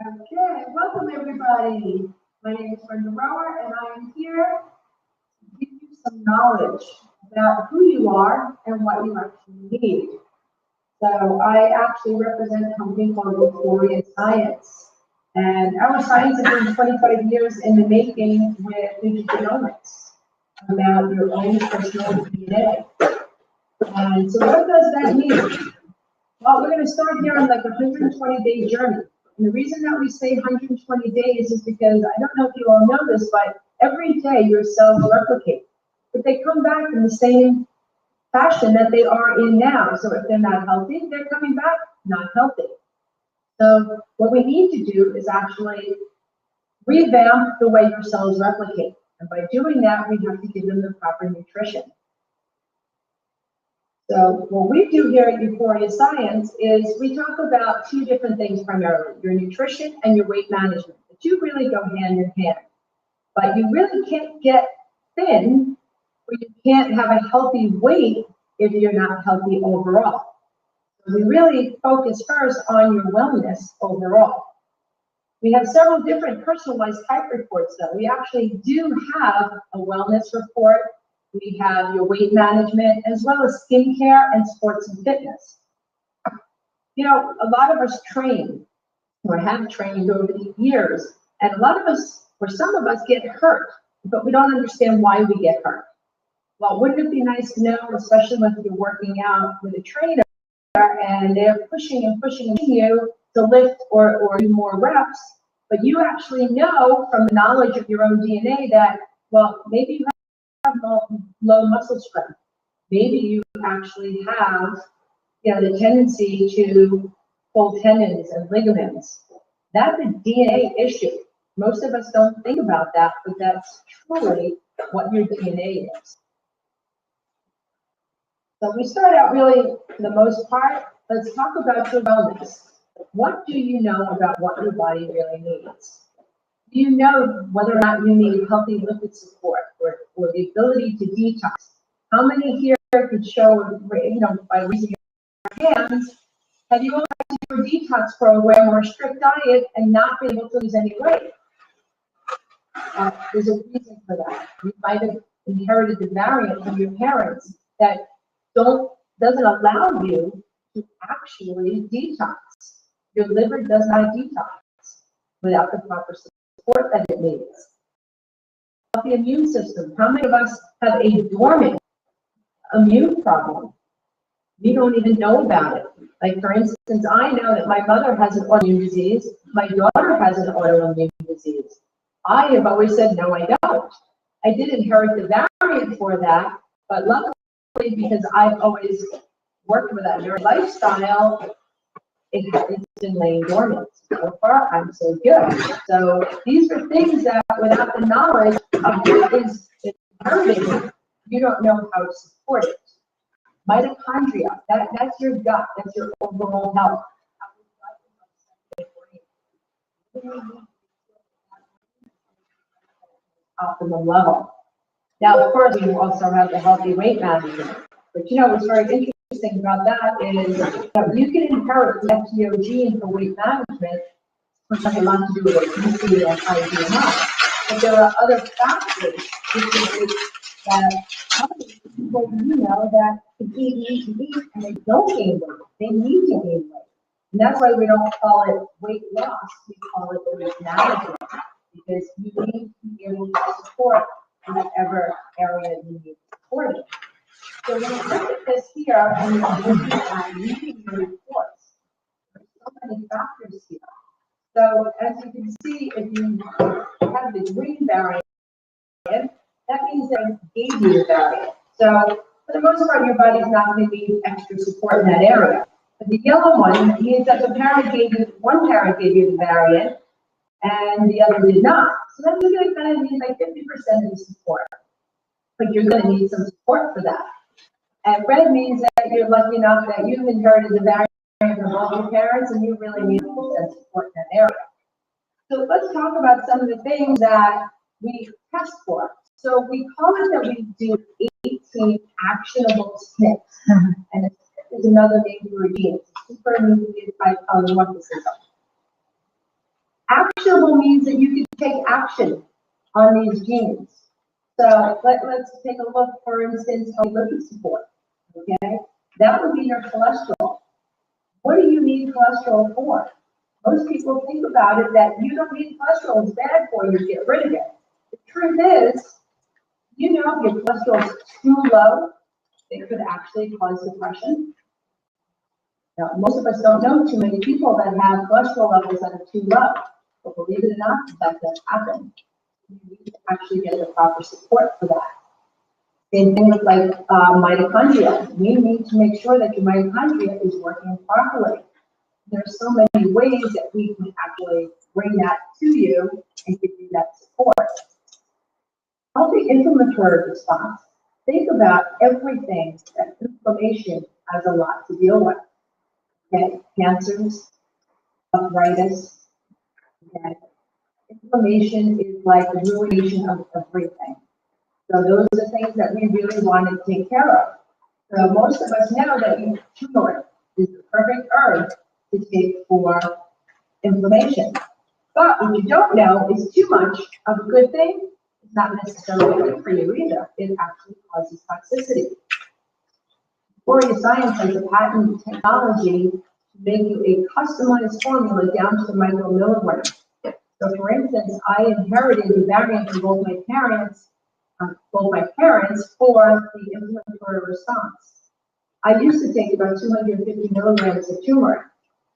Okay, welcome everybody. My name is Brenda Rower and I am here to give you some knowledge about who you are and what you actually need. So I actually represent a company called Euphoria Science. And our science has been 25 years in the making with nutrigenomics about your own personal DNA. And so what does that mean? Well, we're going to start here on like a 120-day journey. And the reason that we say 120 days is because I don't know if you all know this, but every day your cells replicate. But they come back in the same fashion that they are in now. So if they're not healthy, they're coming back not healthy. So what we need to do is actually revamp the way your cells replicate. And by doing that, we have to give them the proper nutrition. So what we do here at Euphoria Science is we talk about two different things primarily, your nutrition and your weight management. The two really go hand in hand. But you really can't get thin or you can't have a healthy weight if you're not healthy overall. So we really focus first on your wellness overall. We have several different personalized type reports though. We actually do have a wellness report. We have your weight management, as well as skincare and sports and fitness. You know, a lot of us train, or have trained over the years, and a lot of us, or some of us, get hurt, but we don't understand why we get hurt. Well, wouldn't it be nice to know, especially when you're working out with a trainer, and they're pushing and pushing and pushing you to lift or do more reps, but you actually know from the knowledge of your own DNA that, well, maybe you have low muscle strength. Maybe you actually have, the tendency to pull tendons and ligaments. That's a DNA issue. Most of us don't think about that, but that's truly what your DNA is. So we start out really, for the most part, let's talk about your wellness. What do you know about what your body really needs? Do you know whether or not you need healthy lipid support or the ability to detox? How many here could show, by raising your hands, have you all tried to do a detox program or a strict diet and not been able to lose any weight? There's a reason for that. You might have inherited the variant from your parents that doesn't allow you to actually detox. Your liver does not detox without the proper support that it needs. The immune system. How many of us have a dormant immune problem? We don't even know about it. Like, for instance, I know that my mother has an autoimmune disease. My daughter has an autoimmune disease. I have always said, no, I don't. I did inherit the variant for that, but luckily, because I've always worked with that lifestyle, it's been laying dormant. So far, I'm so good. So these are things that without the knowledge of what is inherited, you don't know how to support it. Mitochondria, that's your gut, that's your overall health. Optimum level. Now, of course, you also have the healthy weight management. But what's very interesting about that is you can inherit the FTO gene for weight management, which has a lot to do with obesity and high BMI. But there are other factors that other people that can eat, and they don't gain weight. They need to gain weight. And that's why we don't call it weight loss, we call it weight management, because you need to be able to support whatever area you need supporting. So when you look at this here, and you're looking at reading the reports, there's so many factors here. So as you can see, if you have the green variant, that means they gave you the variant. So for the most part, your body's not going to need extra support in that area. But the yellow one means that one parent gave you the variant, and the other did not. So then you're going to kind of need like 50% of the support. But you're going to need some support for that. And red means that you're lucky enough that you've inherited the variant from all your parents, and you really need some support in that area. So let's talk about some of the things that we test for. So we call it that we do 18 actionable SNPs. And it is another name for a gene. It's super nucleotide polymorphism. actionable means that you can take action on these genes. So let's take a look, for instance, on lipid support, okay? That would be your cholesterol. What do you need cholesterol for? Most people think about it that you don't need cholesterol, it's bad for you, get rid of it. The truth is, you know, if your cholesterol is too low, it could actually cause depression. Now, most of us don't know too many people that have cholesterol levels that are too low, but believe it or not, that does happen. You need to actually get the proper support for that. Same thing with like mitochondria. You need to make sure that your mitochondria is working properly. There's so many ways that we can actually bring that to you and give you that support. Healthy inflammatory response. Think about everything that inflammation has a lot to deal with. Okay, cancers, arthritis. Okay. Inflammation is like the ruination of everything. So those are things that we really want to take care of. So most of us know that turmeric is the perfect herb to take for inflammation. But what you don't know is too much of a good thing is not necessarily good for you either. It actually causes toxicity. Gloria Science has a patent technology to make you a customized formula down to the micromilligram. So for instance, I inherited the variant from both my parents for the inflammatory response. I used to take about 250 milligrams of turmeric.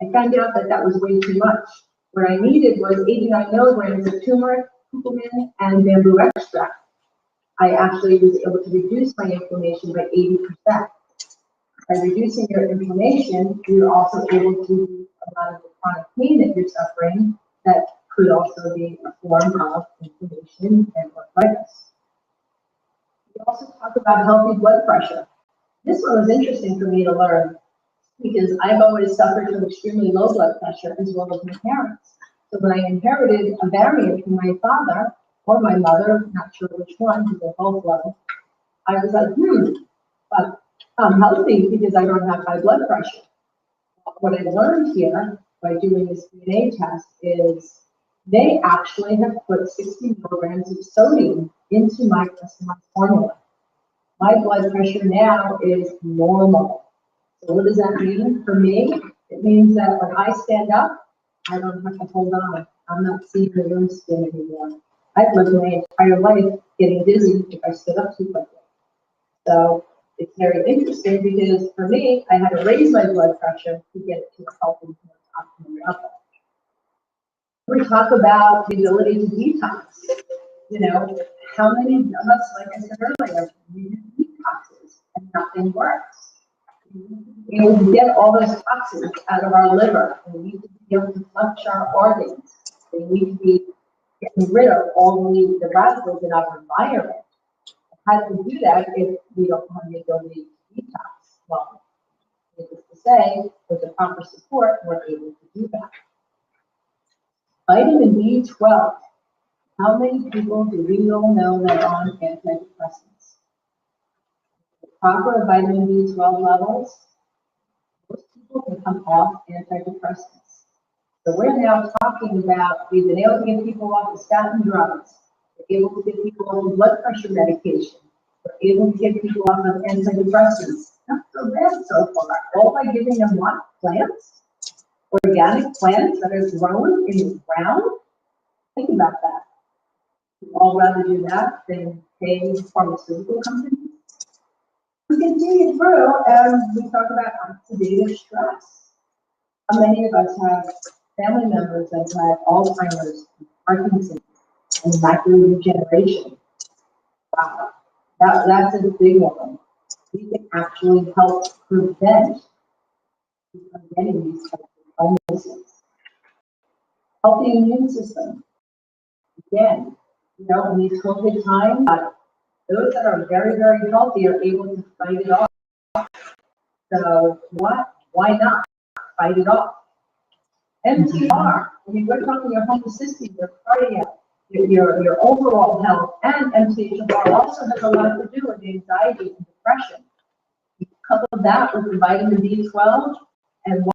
I found out that that was way too much. What I needed was 89 milligrams of turmeric, curcumin, and bamboo extract. I actually was able to reduce my inflammation by 80%. By reducing your inflammation, you're also able to reduce a lot of the chronic pain that you're suffering that could also be a form of inflammation and arthritis. We also talk about healthy blood pressure. This one was interesting for me to learn because I've always suffered from extremely low blood pressure as well as my parents. So when I inherited a variant from my father or my mother, not sure which one, because they're both low, I was like, but I'm healthy because I don't have high blood pressure. What I learned here by doing this DNA test is they actually have put 60 milligrams of sodium into my customized formula. My blood pressure now is normal. So what does that mean for me? It means that when I stand up, I don't have to hold on. I'm not seeing the room spin anymore. I've lived my entire life getting dizzy if I stood up too quickly. So it's very interesting because for me, I had to raise my blood pressure to get it to a healthy optimal level. We talk about the ability to detox. You know, how many of us, like I said earlier, we do detoxes and nothing works. We need to get all those toxins out of our liver. We need to be able to flush our organs. We need to be getting rid of all the radicals in our environment. How do we do that if we don't have the ability to detox? Well, needless to say, with the proper support, we're able to do that. Vitamin B12. How many people do we all know that are on antidepressants? The proper vitamin B12 levels, most people can come off antidepressants. So we're now talking about, we've been able to get people off the statin drugs. We're able to get people off of blood pressure medication. We're able to get people off of antidepressants. Not so bad so far. All by giving them what? Plants? Organic plants that are grown in the ground? Think about that. We'd all rather do that than pay pharmaceutical companies. We continue through and we talk about oxidative stress. How many of us have family members that have Alzheimer's, Parkinson's, and macular degeneration? Wow, that's a big one. We can actually help prevent from getting these types of illnesses. Healthy immune system. Again, you know, in these COVID times, those that are very, very healthy are able to fight it off. So why not fight it off? MTR, I mean, we're talking your homocysteine, your cardiac, your overall health, and MTHFR also has a lot to do with anxiety and depression. You couple that with the vitamin B12, and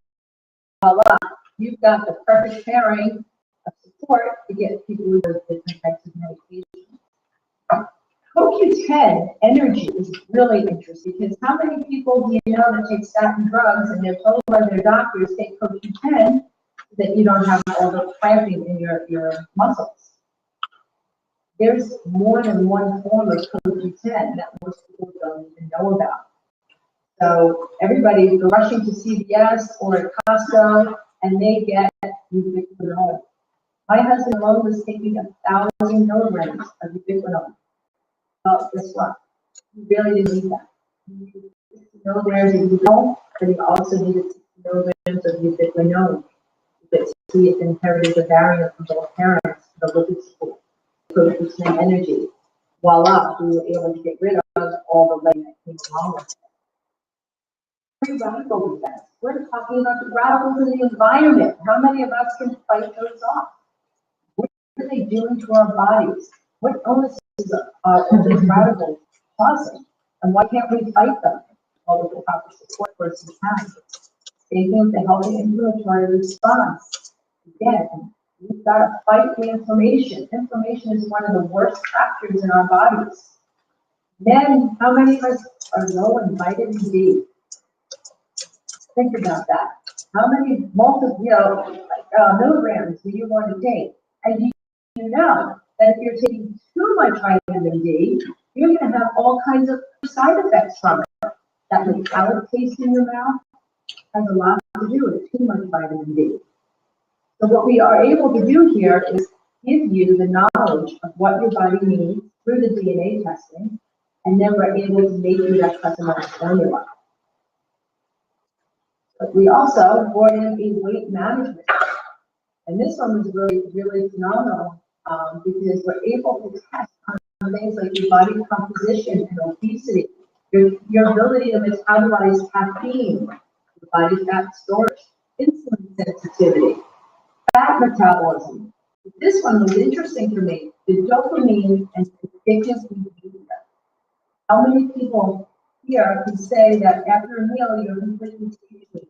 voila, you've got the perfect pairing of support support to get people with those different types of medication. CoQ10 energy is really interesting because how many people do you know that take statin drugs and they're told by their doctors take CoQ10 that you don't have all the cramping in your muscles? There's more than one form of CoQ10 that most people don't even know about. So everybody's rushing to CVS or at Costco and they get ubiquinol. My husband alone was taking 1,000 milligrams of ubiquinol. Well, guess what? He really didn't need that. He needed 60 milligrams of ubiquinol, but he also needed 60 milligrams of ubiquinol. Because he inherited the variant from both parents, the lipid school, CoQ10 energy. Voila, we were able to get rid of all the lead that came along with it. Free radical effects. We're talking about the radicals in the environment. How many of us can fight those off? What are they doing to our bodies? What illnesses are those radicals causing? And why can't we fight them? All of the proper support person has. Same thing with the healthy inflammatory response. Again, we've got to fight the inflammation. Inflammation is one of the worst factors in our bodies. Then, how many of us are low in vitamin D? Think about that. How many milligrams do you want to take? And you know that if you're taking too much vitamin D, you're going to have all kinds of side effects from it. That metallic taste in your mouth has a lot to do with too much vitamin D. So what we are able to do here is give you the knowledge of what your body needs through the DNA testing, and then we're able to make you that customized formula. But we also brought in a weight management. And this one was really, really phenomenal because we're able to test on things like your body composition and obesity, your ability to metabolize caffeine, your body fat storage, insulin sensitivity, fat metabolism. This one was interesting for me, the dopamine and addictive behavior. How many people here can say that after a meal you're completely satiated?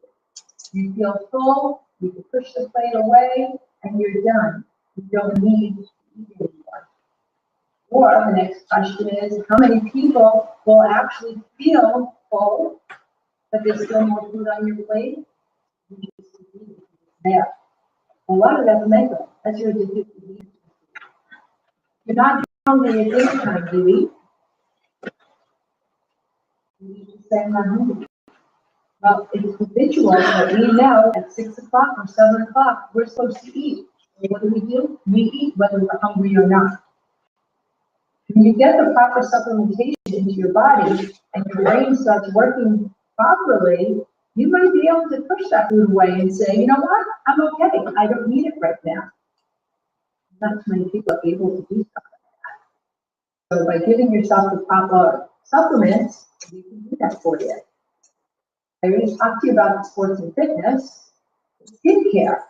You feel full, you can push the plate away, and you're done. You don't need to eat anymore. Or the next question is, how many people will actually feel full, but there's still more food on your plate? There. A lot of that's mental. That's your addictive behavior. You're not hungry at any time, do you eat? You just say, I'm not hungry. Well, it's habitual that we know at 6 o'clock or 7 o'clock we're supposed to eat. So what do? We eat whether we're hungry or not. When you get the proper supplementation into your body and your brain starts working properly, you might be able to push that food away and say, you know what, I'm okay, I don't need it right now. Not too many people are able to do stuff like that. So by giving yourself the proper supplements, you can do that for you. I already talked to you about sports and fitness, skincare.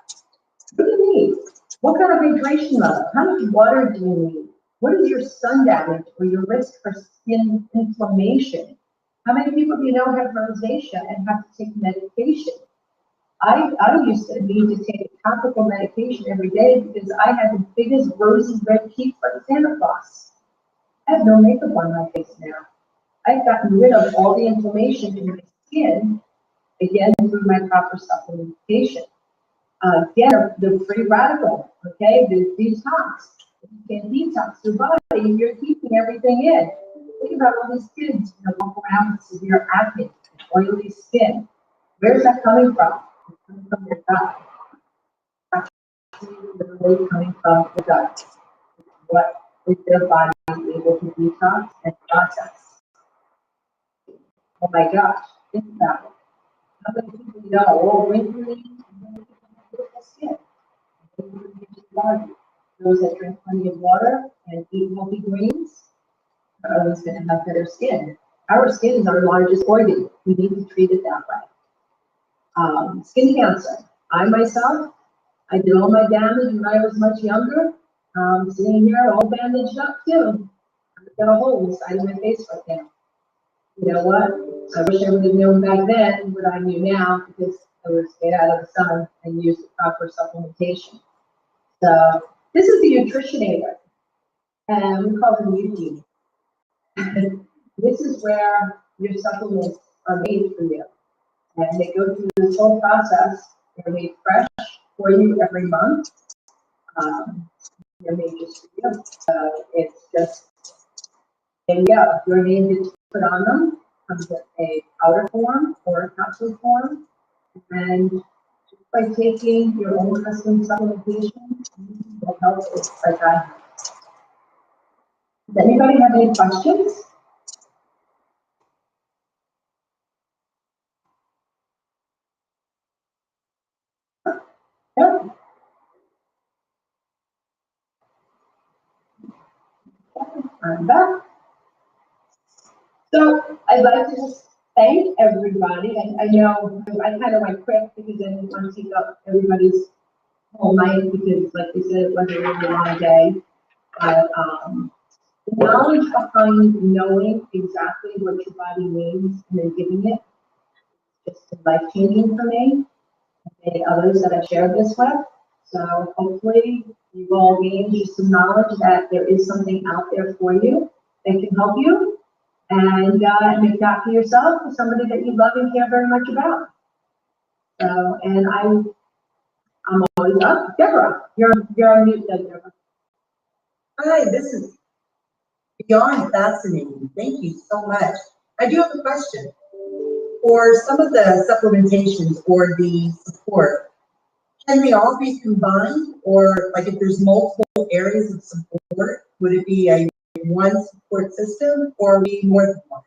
What do you need? What kind of hydration level? How much water do you need? What is your sun damage or your risk for skin inflammation? How many people do you know have rosacea and have to take medication? I used to need to take a topical medication every day because I had the biggest rosy red teeth like Santa Claus. I have no makeup on my face now. I've gotten rid of all the inflammation in my skin, again, through my proper supplementation. Again, the free radical, okay, the detox. If you can detox your body, you're keeping everything in. Think about all these kids, walk around with severe acne, oily skin. Where's that coming from? It's coming from your gut. It's literally coming from the gut. What is their body able to detox and process? Oh my gosh, think about it. How many people know, oh, wrinkly, beautiful skin? Those that drink plenty of water and eat healthy greens are always going to have better skin. Our skin is our largest organ. We need to treat it that way. Skin cancer. I myself, I did all my damage when I was much younger. Sitting here all bandaged up too. I've got a hole in the side of my face right now. You know what? I wish I would have known back then what I knew now because I was get out of the sun and use the proper supplementation. So This is the nutritionator, and we call them Eugene. This is where your supplements are made for you. And they go through this whole process. They're made fresh for you every month. They're made just for you. So it's just, there you go. Your name gets put on them, comes in a powder form or a capsule form. And just by taking your own custom supplementation, will help it like I have. Does anybody have any questions? Yeah. I'm back. So I'd like to just thank everybody. I know I kind of went quick because I didn't want to take up everybody's whole night because, like we said, it was a really long day. But the knowledge behind knowing exactly what your body needs and then giving it, it's just life-changing for me and others that I shared this with. So hopefully you all gain just some knowledge that there is something out there for you that can help you, and make that for yourself, for somebody that you love and care very much about. So, and I'm always up. Deborah, you're on mute, Deborah. Hi, this is beyond fascinating. Thank you so much. I do have a question. For some of the supplementations or the support, can they all be combined? Or like if there's multiple areas of support, would it be a one support system or be more than one?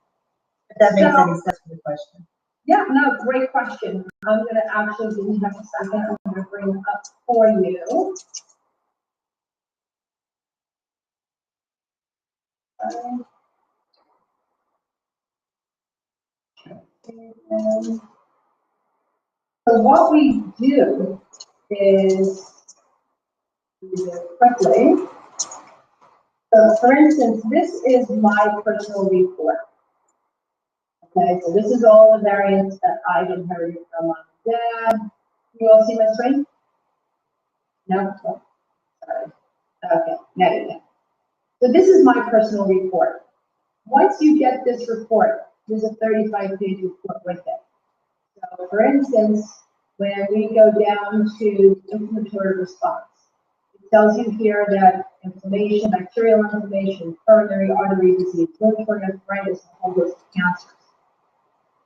If that makes any sense for the question. Yeah, no, great question. I'm going to actually, give me just a second, I'm going to bring it up for you. So what we do is, quickly, so for instance, this is my personal report. Okay, so this is all the variants that I've inherited from my dad. You all see my screen? No? Oh, sorry. Okay, now you can. So this is my personal report. Once you get this report, there's a 35-page report with it. So for instance, when we go down to inflammatory response, it tells you here that inflammation, bacterial inflammation, coronary artery disease, rheumatoid arthritis, and a whole host of cancers.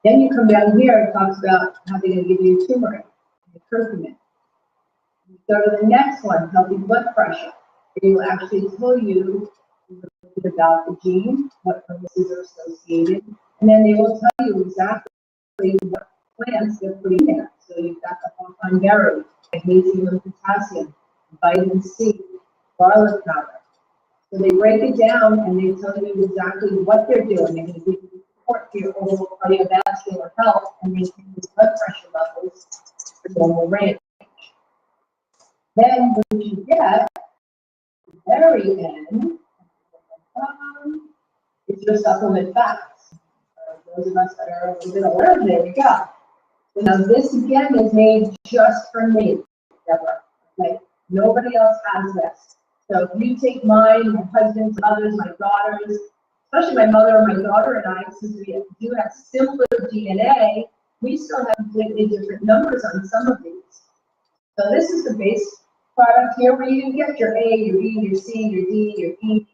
Then you come down here, it talks about how they're going to give you turmeric, and curcumin. You go to the next one, healthy blood pressure. It will actually tell you a little bit about the gene, what illnesses are associated, and then they will tell you exactly what plants they're putting there. So you've got the hawthorn berry, magnesium and potassium, vitamin C, garlic powder. So they break it down and they tell you exactly what they're doing. They're going to give you support for your overall cardiovascular health and maintain your blood pressure levels for normal range. Then what you get, the very end, is your supplement facts. Those of us that are a little bit older, there we go. So now this again is made just for me, Deborah. Okay? Nobody else has this. So if you take mine, my husband's, others, my daughters, especially my mother and my daughter and I, since we do have similar DNA, we still have completely different numbers on some of these. So this is the base product here where you can get your A, your B, your C, your D, your E.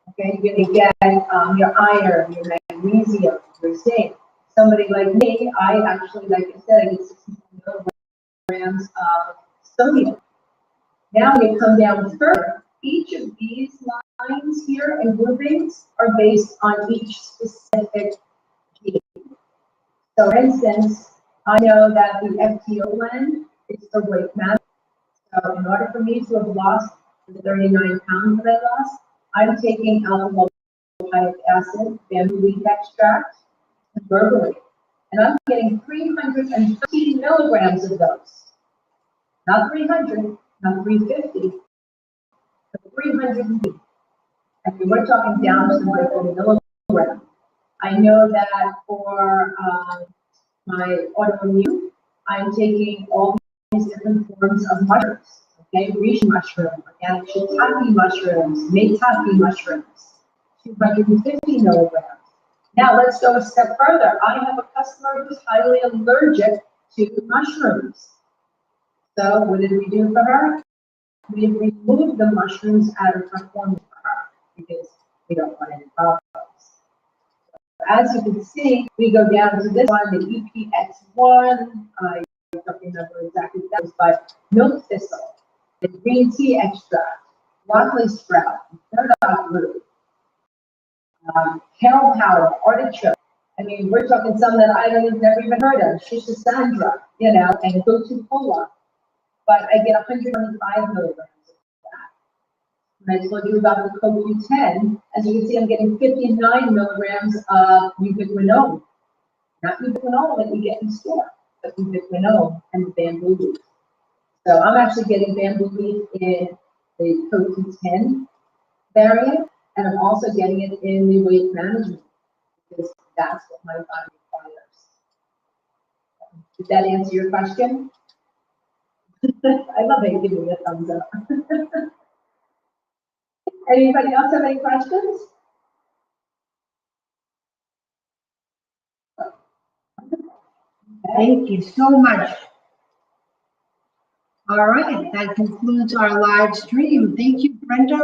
Okay, you're going to get your iron, your magnesium, your zinc. Somebody like me, I actually, like I said, I get 60 milligrams of sodium. Now we come down further. Each of these lines here and groupings are based on each specific gene. So for instance, I know that the FTO blend is for weight management. So in order for me to have lost the 39 pounds that I lost, I'm taking alpha-lipoic acid, bamboo leaf extract, and berberine. And I'm getting 313 milligrams of those. Not 300, not 350, but 300. And we're talking down to the milligram. I know that for my autoimmune, I'm taking all these different forms of mushrooms. okay, reishi mushroom, organic shiitake mushrooms, maitake mushrooms, 250 milligrams. Now let's go a step further. I have a customer who's highly allergic to mushrooms. So what did we do for her? We removed the mushrooms out of her formula for her because we don't want any problems. As you can see, we go down to this one, the EPX1, I don't remember exactly what that was, but milk thistle, the green tea extract, broccoli sprout, burdock root, kale powder, artichoke. I mean, we're talking some that I don't never even heard of, Shisasandra, you know, and gotu kola. But I get 125 milligrams of that. When I told you about the CoQ10, as you can see, I'm getting 59 milligrams of ubiquinone. Not ubiquinone that you get in store, but ubiquinone and the bamboo leaf. So I'm actually getting bamboo leaf in the CoQ10 variant, and I'm also getting it in the weight management, because that's what my body requires. Did that answer your question? I love it, give me a thumbs up. Anybody else have any questions? Thank you so much. All right, that concludes our live stream. Thank you, Brenda.